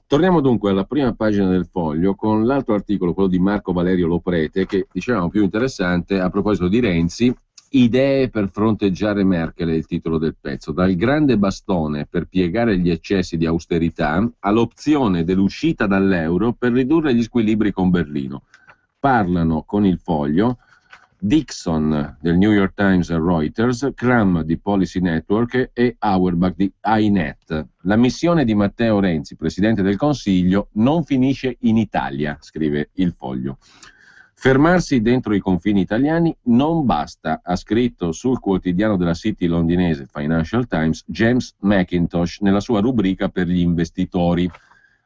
Torniamo dunque alla prima pagina del Foglio con l'altro articolo, quello di Marco Valerio Loprete, che dicevamo più interessante a proposito di Renzi. Idee per fronteggiare Merkel è il titolo del pezzo. Dal grande bastone per piegare gli eccessi di austerità all'opzione dell'uscita dall'euro per ridurre gli squilibri con Berlino. Parlano con il Foglio Dixon del New York Times e Reuters, Cram di Policy Network e Auerbach di INET. La missione di Matteo Renzi, Presidente del Consiglio, non finisce in Italia, scrive il Foglio. Fermarsi dentro i confini italiani non basta, ha scritto sul quotidiano della City londinese Financial Times James McIntosh nella sua rubrica per gli investitori.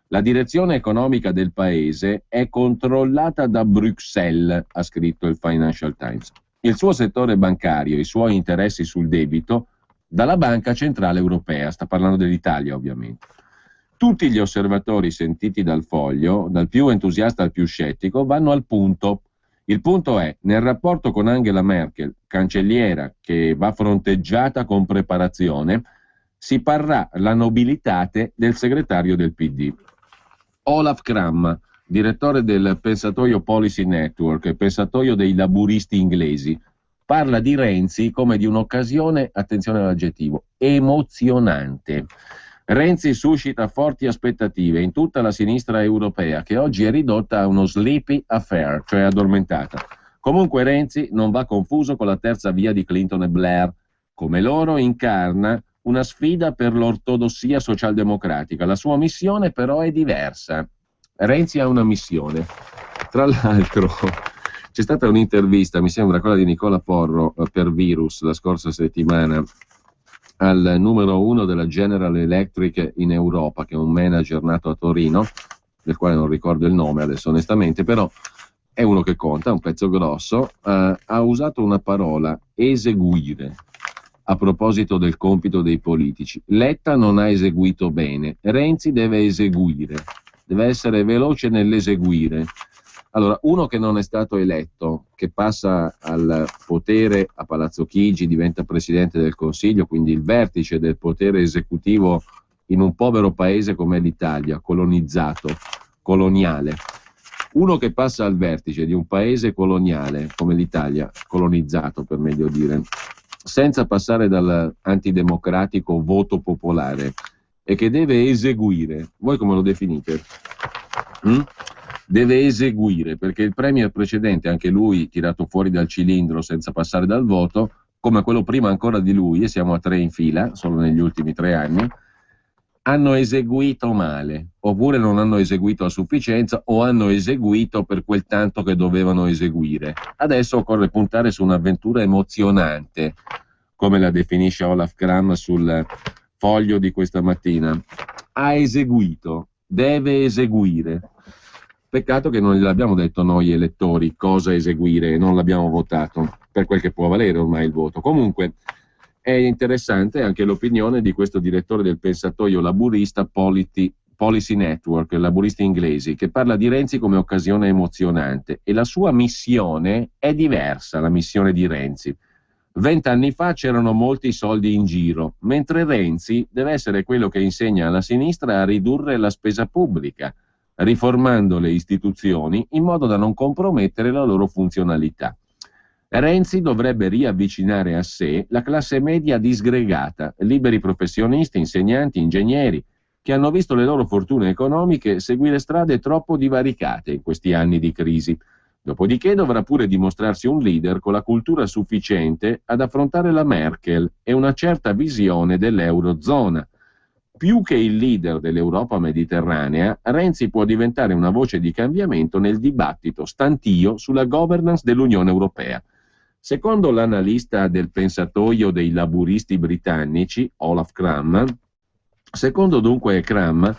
La direzione economica del paese è controllata da Bruxelles, ha scritto il Financial Times. Il suo settore bancario, i suoi interessi sul debito, dalla Banca Centrale Europea, sta parlando dell'Italia ovviamente. Tutti gli osservatori sentiti dal Foglio, dal più entusiasta al più scettico, vanno al punto. Il punto è, nel rapporto con Angela Merkel, cancelliera che va fronteggiata con preparazione, si parrà la nobilitate del segretario del PD. Olaf Cram, direttore del pensatoio Policy Network, pensatoio dei laburisti inglesi, parla di Renzi come di un'occasione, attenzione all'aggettivo, emozionante. Renzi suscita forti aspettative in tutta la sinistra europea, che oggi è ridotta a uno sleepy affair, cioè addormentata. Comunque Renzi non va confuso con la terza via di Clinton e Blair. Come loro incarna una sfida per l'ortodossia socialdemocratica. La sua missione però è diversa. Renzi ha una missione. Tra l'altro c'è stata un'intervista, mi sembra quella di Nicola Porro, per Virus la scorsa settimana, al numero 1 della General Electric in Europa, che è un manager nato a Torino, del quale non ricordo il nome adesso onestamente, però è uno che conta, un pezzo grosso. Ha usato una parola, eseguire, a proposito del compito dei politici. Letta non ha eseguito bene, Renzi deve eseguire, deve essere veloce nell'eseguire. Allora, uno che non è stato eletto, che passa al potere a Palazzo Chigi, diventa Presidente del Consiglio, quindi il vertice del potere esecutivo in un povero paese come l'Italia, colonizzato, coloniale. Uno che passa al vertice di un paese coloniale come l'Italia, colonizzato per meglio dire, senza passare dall'antidemocratico voto popolare e che deve eseguire, voi come lo definite? Deve eseguire, perché il premier precedente, anche lui tirato fuori dal cilindro senza passare dal voto, come quello prima ancora di lui, e siamo a 3 in fila, solo negli ultimi 3 anni, hanno eseguito male, oppure non hanno eseguito a sufficienza o hanno eseguito per quel tanto che dovevano eseguire. Adesso occorre puntare su un'avventura emozionante, come la definisce Olaf Cram sul Foglio di questa mattina. Ha eseguito, deve eseguire. Peccato che non gliel'abbiamo detto noi elettori cosa eseguire e non l'abbiamo votato, per quel che può valere ormai il voto. Comunque è interessante anche l'opinione di questo direttore del pensatoio laburista Policy Network, laburisti inglesi, che parla di Renzi come occasione emozionante, e la sua missione è diversa, la missione di Renzi. 20 anni fa c'erano molti soldi in giro, mentre Renzi deve essere quello che insegna alla sinistra a ridurre la spesa pubblica, riformando le istituzioni in modo da non compromettere la loro funzionalità. Renzi dovrebbe riavvicinare a sé la classe media disgregata, liberi professionisti, insegnanti, ingegneri, che hanno visto le loro fortune economiche seguire strade troppo divaricate in questi anni di crisi. Dopodiché dovrà pure dimostrarsi un leader con la cultura sufficiente ad affrontare la Merkel e una certa visione dell'Eurozona. Più che il leader dell'Europa mediterranea, Renzi può diventare una voce di cambiamento nel dibattito stantio sulla governance dell'Unione Europea. Secondo l'analista del pensatoio dei laburisti britannici, Olaf Cram, secondo dunque Cram,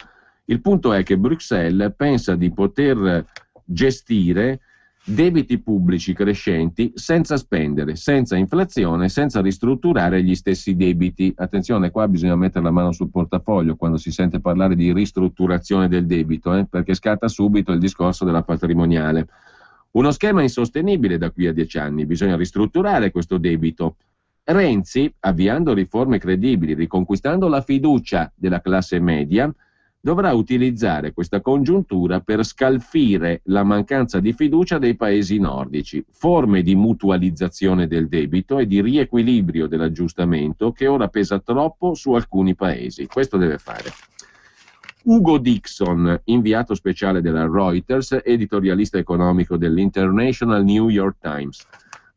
il punto è che Bruxelles pensa di poter gestire debiti pubblici crescenti senza spendere, senza inflazione, senza ristrutturare gli stessi debiti. Attenzione, qua bisogna mettere la mano sul portafoglio quando si sente parlare di ristrutturazione del debito, perché scatta subito il discorso della patrimoniale. Uno schema insostenibile da qui a 10 anni, bisogna ristrutturare questo debito. Renzi, avviando riforme credibili, riconquistando la fiducia della classe media, dovrà utilizzare questa congiuntura per scalfire la mancanza di fiducia dei paesi nordici, forme di mutualizzazione del debito e di riequilibrio dell'aggiustamento che ora pesa troppo su alcuni paesi. Questo deve fare. Ugo Dixon, inviato speciale della Reuters, editorialista economico dell'International New York Times,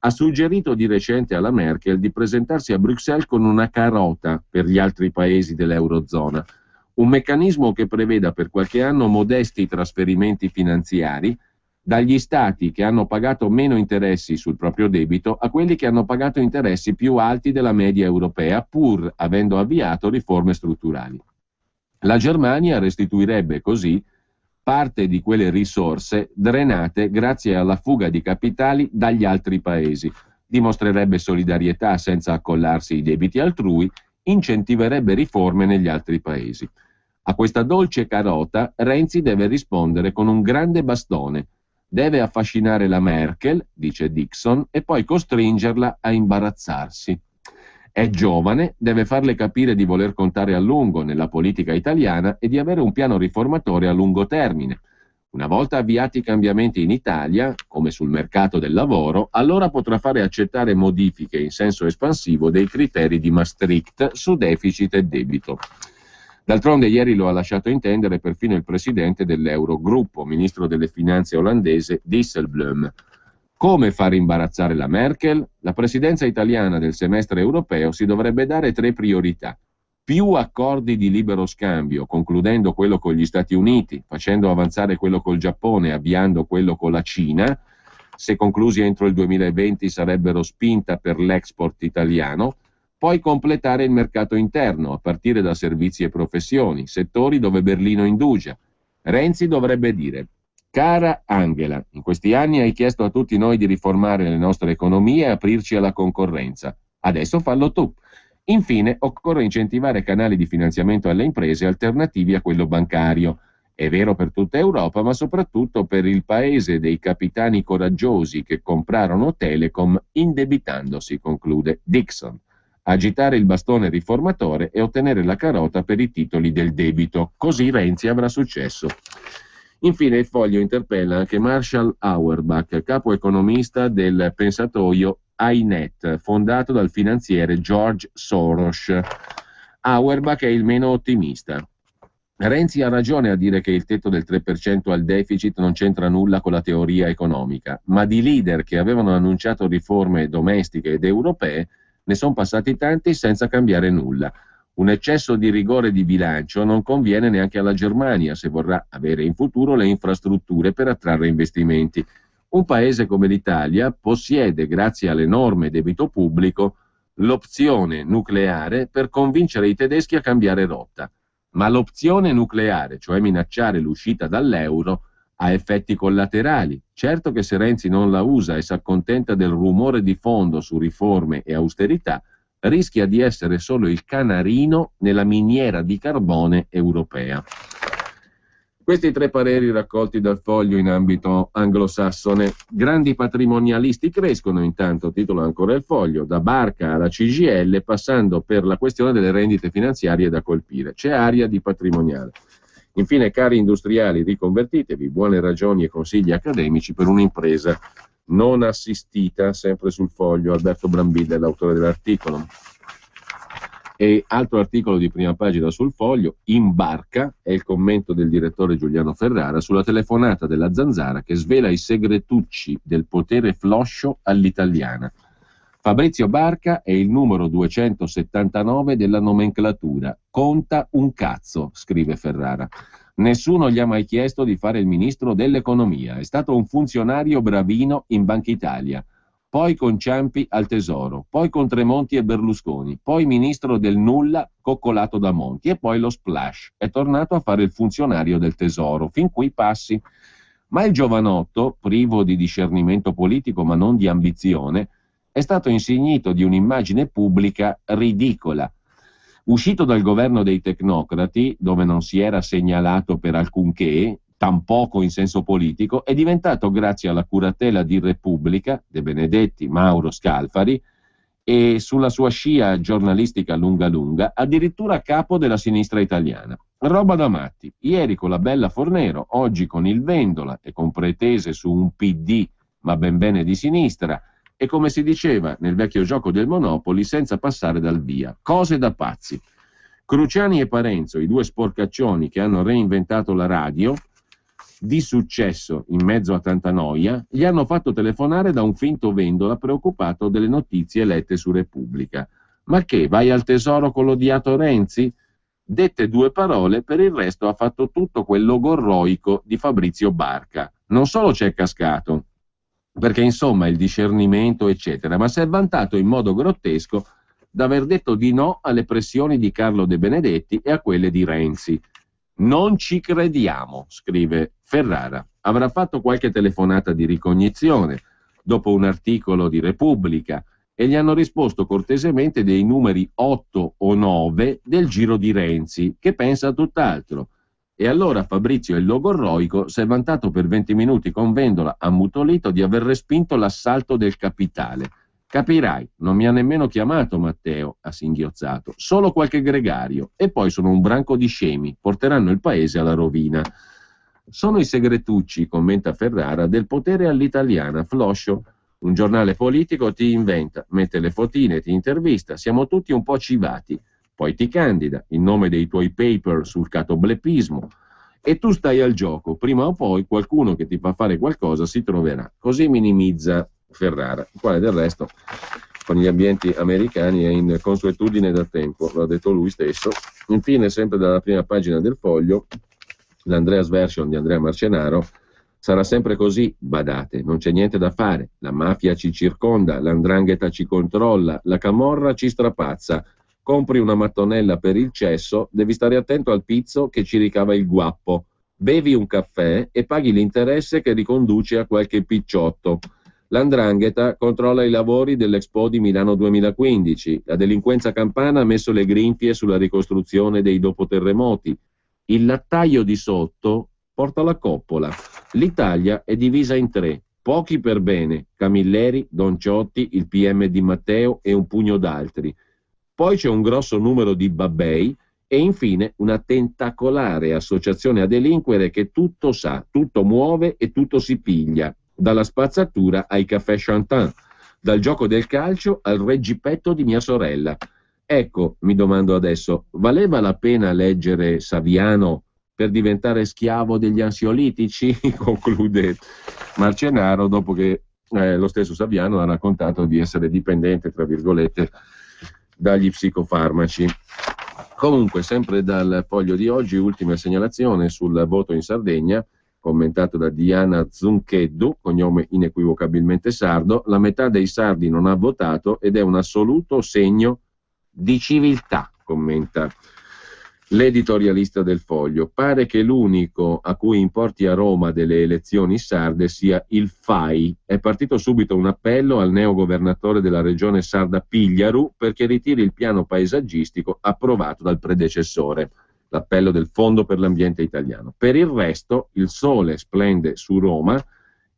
ha suggerito di recente alla Merkel di presentarsi a Bruxelles con una carota per gli altri paesi dell'Eurozona, un meccanismo che preveda per qualche anno modesti trasferimenti finanziari dagli stati che hanno pagato meno interessi sul proprio debito a quelli che hanno pagato interessi più alti della media europea, pur avendo avviato riforme strutturali. La Germania restituirebbe così parte di quelle risorse drenate grazie alla fuga di capitali dagli altri paesi, dimostrerebbe solidarietà senza accollarsi i debiti altrui, incentiverebbe riforme negli altri paesi. A questa dolce carota Renzi deve rispondere con un grande bastone. Deve affascinare la Merkel, dice Dixon, e poi costringerla a imbarazzarsi. È giovane, deve farle capire di voler contare a lungo nella politica italiana e di avere un piano riformatore a lungo termine. Una volta avviati i cambiamenti in Italia, come sul mercato del lavoro, allora potrà fare accettare modifiche in senso espansivo dei criteri di Maastricht su deficit e debito. D'altronde ieri lo ha lasciato intendere perfino il presidente dell'Eurogruppo, ministro delle finanze olandese Dijsselbloem. Come far imbarazzare la Merkel? La presidenza italiana del semestre europeo si dovrebbe dare 3 priorità. Più accordi di libero scambio, concludendo quello con gli Stati Uniti, facendo avanzare quello col Giappone e avviando quello con la Cina, se conclusi entro il 2020 sarebbero spinta per l'export italiano, poi completare il mercato interno, a partire da servizi e professioni, settori dove Berlino indugia. Renzi dovrebbe dire: cara Angela, in questi anni hai chiesto a tutti noi di riformare le nostre economie e aprirci alla concorrenza. Adesso fallo tu. Infine, occorre incentivare canali di finanziamento alle imprese alternativi a quello bancario. È vero per tutta Europa, ma soprattutto per il paese dei capitani coraggiosi che comprarono Telecom indebitandosi, conclude Dixon. Agitare il bastone riformatore e ottenere la carota per i titoli del debito. Così Renzi avrà successo. Infine il Foglio interpella anche Marshall Auerbach, capo economista del pensatoio INET, fondato dal finanziere George Soros. Auerbach è il meno ottimista. Renzi ha ragione a dire che il tetto del 3% al deficit non c'entra nulla con la teoria economica, ma di leader che avevano annunciato riforme domestiche ed europee ne sono passati tanti senza cambiare nulla. Un eccesso di rigore di bilancio non conviene neanche alla Germania se vorrà avere in futuro le infrastrutture per attrarre investimenti. Un paese come l'Italia possiede, grazie all'enorme debito pubblico, l'opzione nucleare per convincere i tedeschi a cambiare rotta. Ma l'opzione nucleare, cioè minacciare l'uscita dall'euro, ha effetti collaterali. Certo che se Renzi non la usa e si accontenta del rumore di fondo su riforme e austerità, rischia di essere solo il canarino nella miniera di carbone europea. Questi 3 pareri raccolti dal Foglio in ambito anglosassone. Grandi patrimonialisti crescono intanto, titola ancora il Foglio, da Barca alla CGIL, passando per la questione delle rendite finanziarie da colpire. C'è aria di patrimoniale. Infine, cari industriali, riconvertitevi, buone ragioni e consigli accademici per un'impresa non assistita, sempre sul Foglio. Alberto Brambilla è l'autore dell'articolo. E altro articolo di prima pagina sul Foglio, in barca, è il commento del direttore Giuliano Ferrara sulla telefonata della Zanzara che svela i segretucci del potere floscio all'italiana. Fabrizio Barca è il numero 279 della nomenclatura. Conta un cazzo, scrive Ferrara. Nessuno gli ha mai chiesto di fare il ministro dell'economia. È stato un funzionario bravino in Banca Italia. Poi con Ciampi al Tesoro, poi con Tremonti e Berlusconi, poi ministro del nulla coccolato da Monti e poi lo splash. È tornato a fare il funzionario del Tesoro, fin qui passi. Ma il giovanotto, privo di discernimento politico ma non di ambizione, è stato insignito di un'immagine pubblica ridicola. Uscito dal governo dei tecnocrati, dove non si era segnalato per alcunché, tampoco in senso politico, è diventato, grazie alla curatela di Repubblica, De Benedetti, Mauro Scalfari, e sulla sua scia giornalistica lunga lunga, addirittura capo della sinistra italiana. Roba da matti. Ieri con la bella Fornero, oggi con il Vendola e con pretese su un PD ma ben bene di sinistra, e come si diceva nel vecchio gioco del Monopoli, senza passare dal via. Cose da pazzi. Cruciani e Parenzo, i due sporcaccioni che hanno reinventato la radio, di successo in mezzo a tanta noia, gli hanno fatto telefonare da un finto Vendola preoccupato delle notizie lette su Repubblica. Ma che, vai al tesoro con l'odiato Renzi? Dette due parole, per il resto ha fatto tutto quel logorroico di Fabrizio Barca. Non solo c'è cascato, perché insomma il discernimento eccetera, ma si è vantato in modo grottesco d'aver detto di no alle pressioni di Carlo De Benedetti e a quelle di Renzi. Non ci crediamo, scrive Ferrara. Avrà fatto qualche telefonata di ricognizione dopo un articolo di Repubblica e gli hanno risposto cortesemente dei numeri 8 o 9 del giro di Renzi, che pensa tutt'altro. E allora Fabrizio il logorroico si è vantato per 20 minuti con Vendola ammutolito di aver respinto l'assalto del Capitale. Capirai, non mi ha nemmeno chiamato Matteo, ha singhiozzato, solo qualche gregario, e poi sono un branco di scemi, porteranno il paese alla rovina. Sono i segretucci, commenta Ferrara, del potere all'italiana, floscio. Un giornale politico ti inventa, mette le fotine, ti intervista, siamo tutti un po' civati, poi ti candida, in nome dei tuoi paper sul catoblepismo, e tu stai al gioco, prima o poi qualcuno che ti fa fare qualcosa si troverà. Così minimizza Ferrara, il quale del resto con gli ambienti americani è in consuetudine da tempo, l'ha detto lui stesso. Infine, sempre dalla prima pagina del Foglio, l'Andreas Version di Andrea Marcenaro: sarà sempre così, badate, non c'è niente da fare, la mafia ci circonda, l''ndrangheta ci controlla, la camorra ci strapazza, compri una mattonella per il cesso, devi stare attento al pizzo che ci ricava il guappo, bevi un caffè e paghi l'interesse che riconduce a qualche picciotto. L''ndrangheta controlla i lavori dell'Expo di Milano 2015, la delinquenza campana ha messo le grinfie sulla ricostruzione dei dopoterremoti, il lattaio di sotto porta la coppola, l'Italia è divisa in tre, pochi per bene, Camilleri, Don Ciotti, il PM di Matteo e un pugno d'altri, poi c'è un grosso numero di babbei e infine una tentacolare associazione a delinquere che tutto sa, tutto muove e tutto si piglia, dalla spazzatura ai caffè Chantin, dal gioco del calcio al reggipetto di mia sorella. Ecco, mi domando adesso, valeva la pena leggere Saviano per diventare schiavo degli ansiolitici? Conclude Marcenaro, dopo che lo stesso Saviano ha raccontato di essere dipendente, tra virgolette, dagli psicofarmaci. Comunque, sempre dal Foglio di oggi, ultima segnalazione sul voto in Sardegna, commentato da Diana Zuncheddu, cognome inequivocabilmente sardo: la metà dei sardi non ha votato ed è un assoluto segno di civiltà, commenta l'editorialista del Foglio. Pare che l'unico a cui importi a Roma delle elezioni sarde sia il FAI. È partito subito un appello al neogovernatore della regione sarda Pigliaru perché ritiri il piano paesaggistico approvato dal predecessore, l'appello del Fondo per l'Ambiente Italiano. Per il resto il sole splende su Roma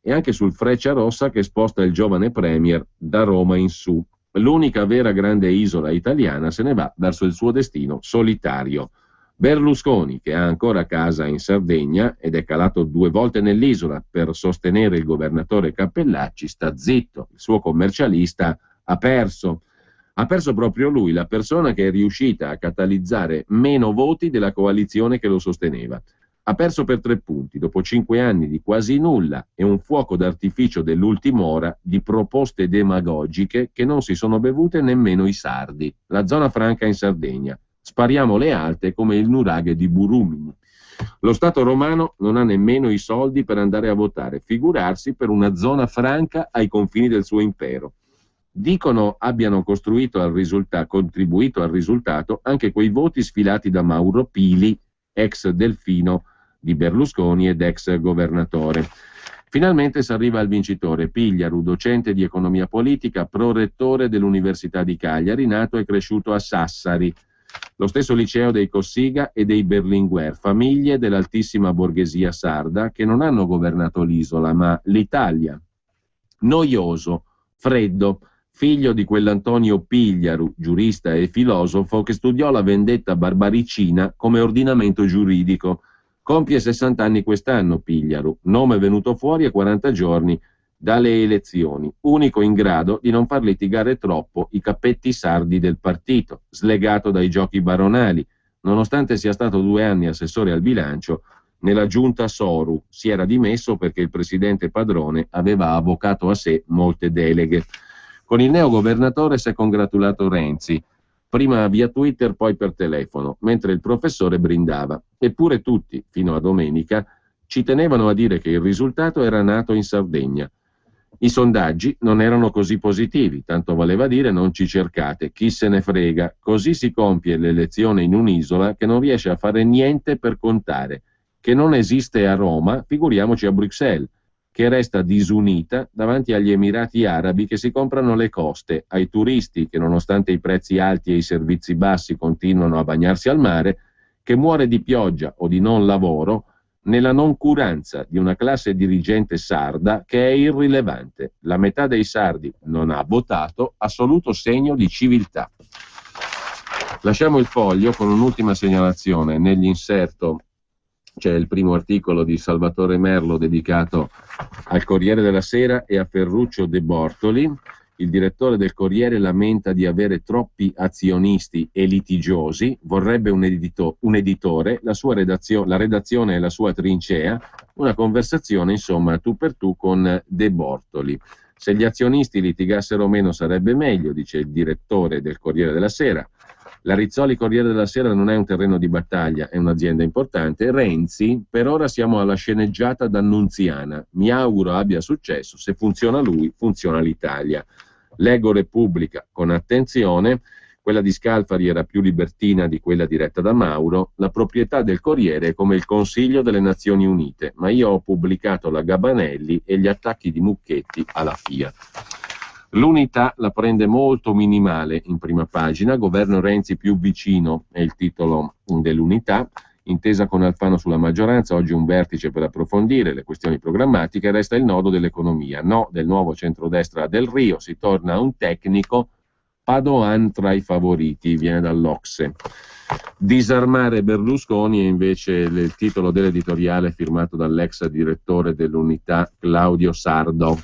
e anche sul Frecciarossa che sposta il giovane premier da Roma in su. L'unica vera grande isola italiana se ne va verso il suo destino solitario. Berlusconi, che ha ancora casa in Sardegna ed è calato 2 volte nell'isola per sostenere il governatore Cappellacci, sta zitto. Il suo commercialista ha perso. Ha perso proprio lui, la persona che è riuscita a catalizzare meno voti della coalizione che lo sosteneva. Ha perso per 3 punti, dopo 5 anni di quasi nulla e un fuoco d'artificio dell'ultima ora di proposte demagogiche che non si sono bevute nemmeno i sardi. La zona franca in Sardegna. Spariamo le alte come il nuraghe di Burumini. Lo Stato romano non ha nemmeno i soldi per andare a votare, figurarsi per una zona franca ai confini del suo impero. Dicono abbiano contribuito al risultato anche quei voti sfilati da Mauro Pili, ex delfino di Berlusconi ed ex governatore. Finalmente si arriva al vincitore, Pigliaru, docente di economia politica, prorettore dell'Università di Cagliari, nato e cresciuto a Sassari, lo stesso liceo dei Cossiga e dei Berlinguer, famiglie dell'altissima borghesia sarda che non hanno governato l'isola ma l'Italia. Noioso, freddo, figlio di quell'Antonio Pigliaru, giurista e filosofo, che studiò la vendetta barbaricina come ordinamento giuridico. Compie 60 anni quest'anno Pigliaru, nome venuto fuori a 40 giorni dalle elezioni, unico in grado di non far litigare troppo i cappetti sardi del partito, slegato dai giochi baronali, nonostante sia stato 2 anni assessore al bilancio. Nella giunta Soru si era dimesso perché il presidente Padrone aveva avvocato a sé molte deleghe. Con il neogovernatore si è congratulato Renzi, prima via Twitter, poi per telefono, mentre il professore brindava. Eppure tutti, fino a domenica, ci tenevano a dire che il risultato era nato in Sardegna. I sondaggi non erano così positivi, tanto valeva dire non ci cercate, chi se ne frega. Così si compie l'elezione in un'isola che non riesce a fare niente per contare, che non esiste a Roma, figuriamoci a Bruxelles, che resta disunita davanti agli Emirati Arabi che si comprano le coste, ai turisti che nonostante i prezzi alti e i servizi bassi continuano a bagnarsi al mare, che muore di pioggia o di non lavoro nella noncuranza di una classe dirigente sarda che è irrilevante. La metà dei sardi non ha votato, assoluto segno di civiltà. Lasciamo il Foglio con un'ultima segnalazione. Nell'inserto c'è il primo articolo di Salvatore Merlo dedicato al Corriere della Sera e a Ferruccio De Bortoli. Il direttore del Corriere lamenta di avere troppi azionisti e litigiosi, vorrebbe un editore, la redazione è la sua trincea, una conversazione insomma tu per tu con De Bortoli. Se gli azionisti litigassero meno sarebbe meglio, dice il direttore del Corriere della Sera. La Rizzoli Corriere della Sera non è un terreno di battaglia, è un'azienda importante. Renzi, per ora siamo alla sceneggiata d'Annunziana. Mi auguro abbia successo, se funziona lui, funziona l'Italia. Leggo Repubblica con attenzione, quella di Scalfari era più libertina di quella diretta da Mauro, la proprietà del Corriere è come il Consiglio delle Nazioni Unite, ma io ho pubblicato la Gabanelli e gli attacchi di Mucchetti alla Fiat. L'Unità la prende molto minimale in prima pagina, governo Renzi più vicino è il titolo dell'Unità, intesa con Alfano sulla maggioranza, oggi un vertice per approfondire le questioni programmatiche, resta il nodo dell'economia, no del nuovo centrodestra Del Rio, si torna a un tecnico, Padoan tra i favoriti, viene dall'Ocse. Disarmare Berlusconi è invece il titolo dell'editoriale firmato dall'ex direttore dell'Unità Claudio Sardo.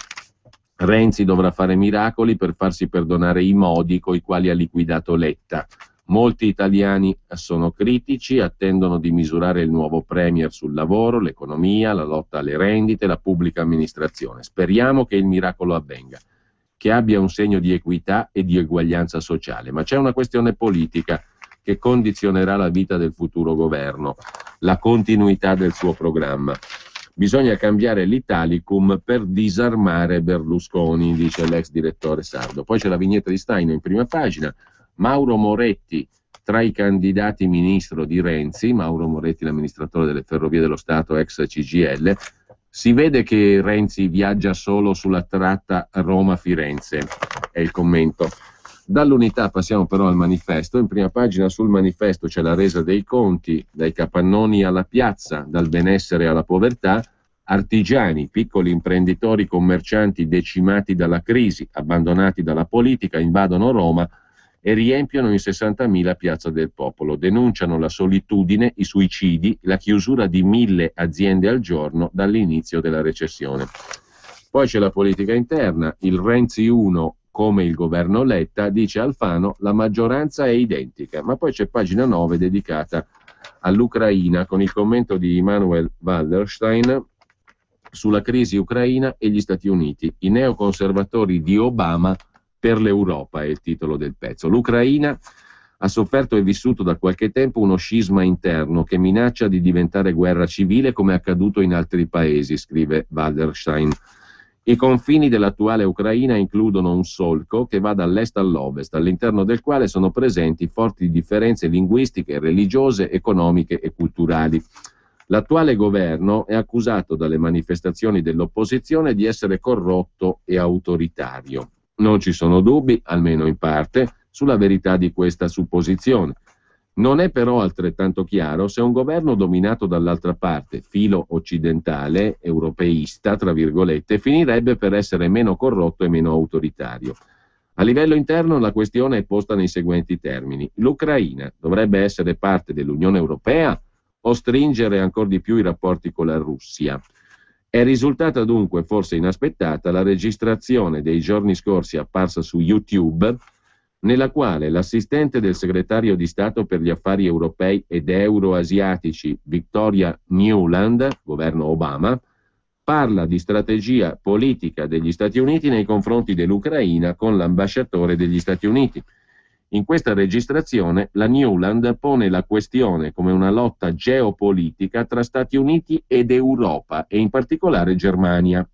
Renzi dovrà fare miracoli per farsi perdonare i modi coi quali ha liquidato Letta. Molti italiani sono critici, attendono di misurare il nuovo premier sul lavoro, l'economia, la lotta alle rendite, la pubblica amministrazione. Speriamo che il miracolo avvenga, che abbia un segno di equità e di eguaglianza sociale. Ma c'è una questione politica che condizionerà la vita del futuro governo, la continuità del suo programma. Bisogna cambiare l'Italicum per disarmare Berlusconi, dice l'ex direttore sardo. Poi c'è la vignetta di Staino in prima pagina. Mauro Moretti tra i candidati ministro di Renzi, Mauro Moretti l'amministratore delle Ferrovie dello Stato ex CGIL, si vede che Renzi viaggia solo sulla tratta Roma-Firenze, è il commento. Dall'Unità passiamo però al Manifesto. In prima pagina sul Manifesto c'è la resa dei conti, dai capannoni alla piazza, dal benessere alla povertà, artigiani, piccoli imprenditori, commercianti decimati dalla crisi, abbandonati dalla politica, invadono Roma e riempiono in 60.000 Piazza del Popolo, denunciano la solitudine, i suicidi, la chiusura di 1.000 aziende al giorno dall'inizio della recessione. Poi c'è la politica interna, il Renzi 1 come il governo Letta, dice Alfano, la maggioranza è identica, ma poi c'è pagina 9 dedicata all'Ucraina con il commento di Immanuel Wallerstein sulla crisi ucraina e gli Stati Uniti, i neoconservatori di Obama per l'Europa è il titolo del pezzo. L'Ucraina ha sofferto e vissuto da qualche tempo uno scisma interno che minaccia di diventare guerra civile come è accaduto in altri paesi, scrive Wallerstein. I confini dell'attuale Ucraina includono un solco che va dall'est all'ovest, all'interno del quale sono presenti forti differenze linguistiche, religiose, economiche e culturali. L'attuale governo è accusato dalle manifestazioni dell'opposizione di essere corrotto e autoritario. Non ci sono dubbi, almeno in parte, sulla verità di questa supposizione. Non è però altrettanto chiaro se un governo dominato dall'altra parte, filo occidentale, europeista, tra virgolette, finirebbe per essere meno corrotto e meno autoritario. A livello interno la questione è posta nei seguenti termini. L'Ucraina dovrebbe essere parte dell'Unione Europea o stringere ancora di più i rapporti con la Russia? È risultata dunque forse inaspettata la registrazione dei giorni scorsi apparsa su YouTube, nella quale l'assistente del segretario di Stato per gli affari europei ed euroasiatici Victoria Nuland, governo Obama, parla di strategia politica degli Stati Uniti nei confronti dell'Ucraina con l'ambasciatore degli Stati Uniti. In questa registrazione la Nuland pone la questione come una lotta geopolitica tra Stati Uniti ed Europa e in particolare Germania.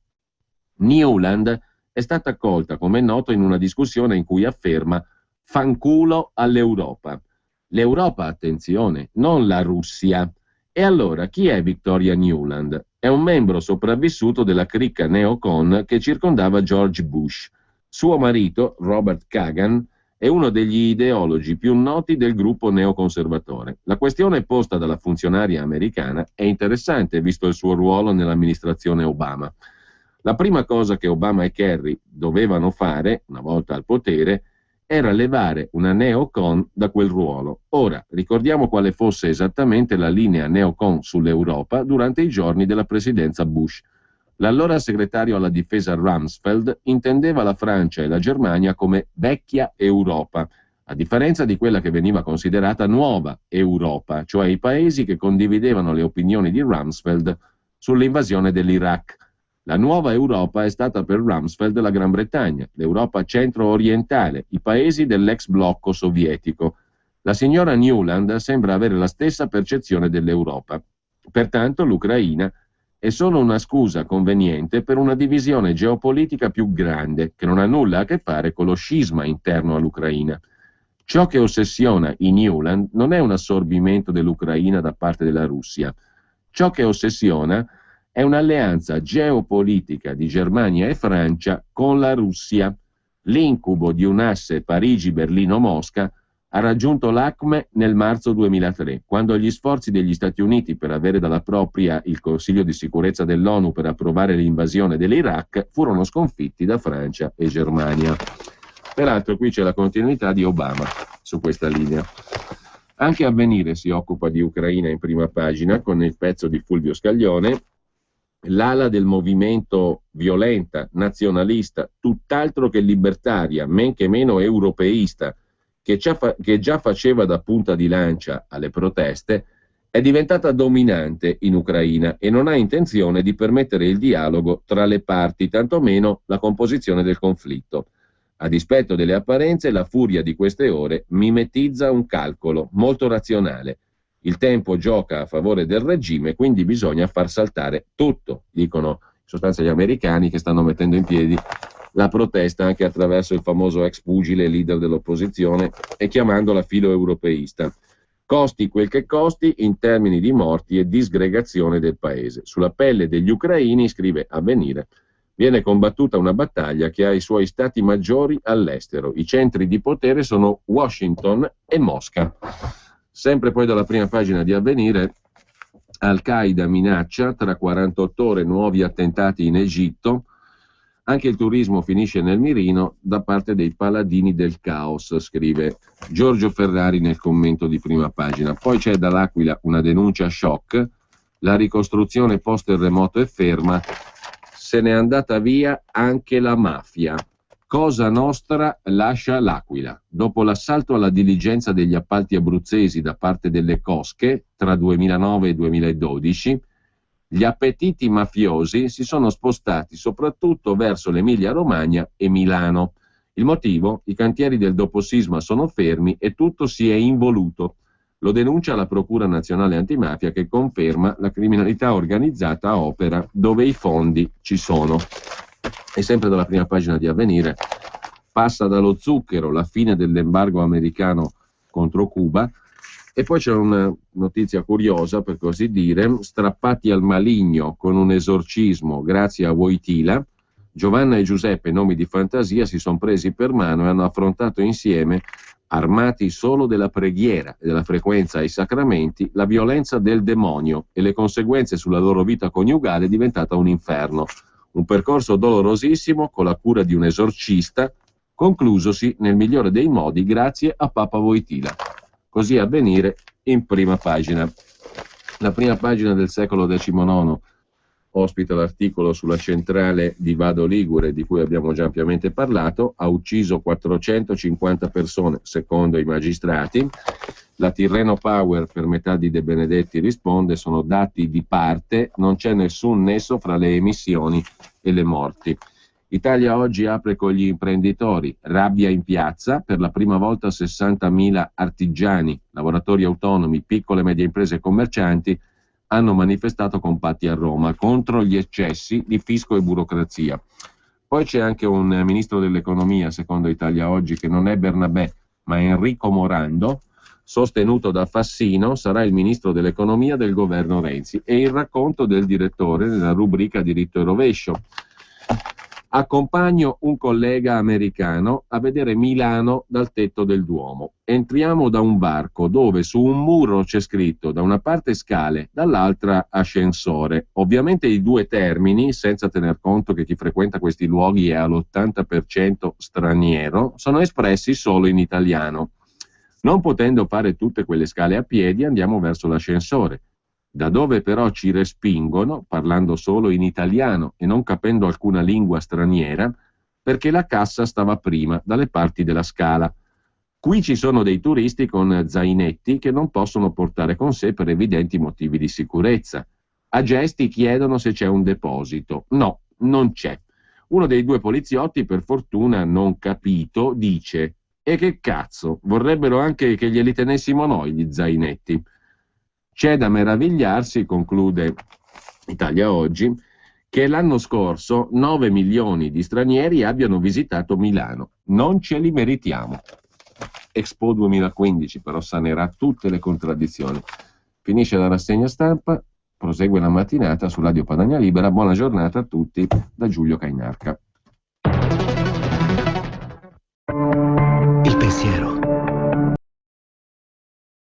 Nuland è stata accolta, come è noto, in una discussione in cui afferma «fanculo all'Europa». L'Europa, attenzione, non la Russia. E allora chi è Victoria Nuland? È un membro sopravvissuto della cricca neocon che circondava George Bush. Suo marito, Robert Kagan, è uno degli ideologi più noti del gruppo neoconservatore. La questione posta dalla funzionaria americana è interessante, visto il suo ruolo nell'amministrazione Obama. La prima cosa che Obama e Kerry dovevano fare, una volta al potere, era levare una neocon da quel ruolo. Ora, ricordiamo quale fosse esattamente la linea neocon sull'Europa durante i giorni della presidenza Bush. L'allora segretario alla difesa Rumsfeld intendeva la Francia e la Germania come vecchia Europa, a differenza di quella che veniva considerata nuova Europa, cioè i paesi che condividevano le opinioni di Rumsfeld sull'invasione dell'Iraq. La nuova Europa è stata per Rumsfeld la Gran Bretagna, l'Europa centro-orientale, i paesi dell'ex blocco sovietico. La signora Nuland sembra avere la stessa percezione dell'Europa. Pertanto l'Ucraina è solo una scusa conveniente per una divisione geopolitica più grande, che non ha nulla a che fare con lo scisma interno all'Ucraina. Ciò che ossessiona i Nuland non è un assorbimento dell'Ucraina da parte della Russia. Ciò che ossessiona è un'alleanza geopolitica di Germania e Francia con la Russia. L'incubo di un asse Parigi-Berlino-Mosca ha raggiunto l'acme nel marzo 2003, quando gli sforzi degli Stati Uniti per avere dalla propria il Consiglio di sicurezza dell'ONU per approvare l'invasione dell'Iraq furono sconfitti da Francia e Germania. Peraltro qui c'è la continuità di Obama su questa linea. Anche Avvenire si occupa di Ucraina in prima pagina con il pezzo di Fulvio Scaglione. L'ala del movimento violenta, nazionalista, tutt'altro che libertaria, men che meno europeista, che già faceva da punta di lancia alle proteste, è diventata dominante in Ucraina e non ha intenzione di permettere il dialogo tra le parti, tantomeno la composizione del conflitto. A dispetto delle apparenze, la furia di queste ore mimetizza un calcolo molto razionale. Il tempo gioca a favore del regime, quindi bisogna far saltare tutto, dicono in sostanza gli americani che stanno mettendo in piedi la protesta anche attraverso il famoso ex pugile leader dell'opposizione e chiamandola filo europeista. Costi quel che costi in termini di morti e disgregazione del paese. Sulla pelle degli ucraini, scrive Avvenire, viene combattuta una battaglia che ha i suoi stati maggiori all'estero. I centri di potere sono Washington e Mosca. Sempre poi dalla prima pagina di Avvenire, Al-Qaeda minaccia tra 48 ore nuovi attentati in Egitto. Anche il turismo finisce nel mirino da parte dei paladini del caos, scrive Giorgio Ferrari nel commento di prima pagina. Poi c'è dall'Aquila una denuncia shock, la ricostruzione post-terremoto è ferma, se n'è andata via anche la mafia. Cosa Nostra lascia l'Aquila. Dopo l'assalto alla diligenza degli appalti abruzzesi da parte delle cosche tra 2009 e 2012, gli appetiti mafiosi si sono spostati soprattutto verso l'Emilia-Romagna e Milano. Il motivo? I cantieri del doposisma sono fermi e tutto si è involuto. Lo denuncia la Procura Nazionale Antimafia, che conferma la criminalità organizzata opera dove i fondi ci sono. E sempre dalla prima pagina di Avvenire, passa dallo zucchero la fine dell'embargo americano contro Cuba. E poi c'è una notizia curiosa, per così dire, strappati al maligno con un esorcismo grazie a Wojtyla, Giovanna e Giuseppe, nomi di fantasia, si sono presi per mano e hanno affrontato insieme, armati solo della preghiera e della frequenza ai sacramenti, la violenza del demonio e le conseguenze sulla loro vita coniugale è diventata un inferno. Un percorso dolorosissimo con la cura di un esorcista, conclusosi nel migliore dei modi grazie a Papa Wojtyla. Così Avvenire in prima pagina. La prima pagina del secolo XIX ospita l'articolo sulla centrale di Vado Ligure, di cui abbiamo già ampiamente parlato. Ha ucciso 450 persone, secondo i magistrati. La Tirreno Power, per metà di De Benedetti, risponde: sono dati di parte, non c'è nessun nesso fra le emissioni e le morti. Italia Oggi apre con gli imprenditori, rabbia in piazza, per la prima volta 60.000 artigiani, lavoratori autonomi, piccole e medie imprese e commercianti hanno manifestato compatti a Roma contro gli eccessi di fisco e burocrazia. Poi c'è anche un ministro dell'economia, secondo Italia Oggi, che non è Bernabé ma Enrico Morando, sostenuto da Fassino, sarà il ministro dell'economia del governo Renzi, e il racconto del direttore nella rubrica Diritto e Rovescio. Accompagno un collega americano a vedere Milano dal tetto del Duomo. Entriamo da un varco dove su un muro c'è scritto da una parte scale, dall'altra ascensore. Ovviamente i due termini, senza tener conto che chi frequenta questi luoghi è all'80% straniero, sono espressi solo in italiano. Non potendo fare tutte quelle scale a piedi, andiamo verso l'ascensore, da dove però ci respingono, parlando solo in italiano e non capendo alcuna lingua straniera, perché la cassa stava prima, dalle parti della scala. Qui ci sono dei turisti con zainetti che non possono portare con sé per evidenti motivi di sicurezza. A gesti chiedono se c'è un deposito. No, non c'è. Uno dei due poliziotti, per fortuna non capito, dice: e che cazzo, vorrebbero anche che glieli tenessimo noi gli zainetti. C'è da meravigliarsi, conclude Italia Oggi, che l'anno scorso 9 milioni di stranieri abbiano visitato Milano. Non ce li meritiamo. Expo 2015 però sanerà tutte le contraddizioni. Finisce la rassegna stampa, prosegue la mattinata su Radio Padania Libera. Buona giornata a tutti da Giulio Cainarca.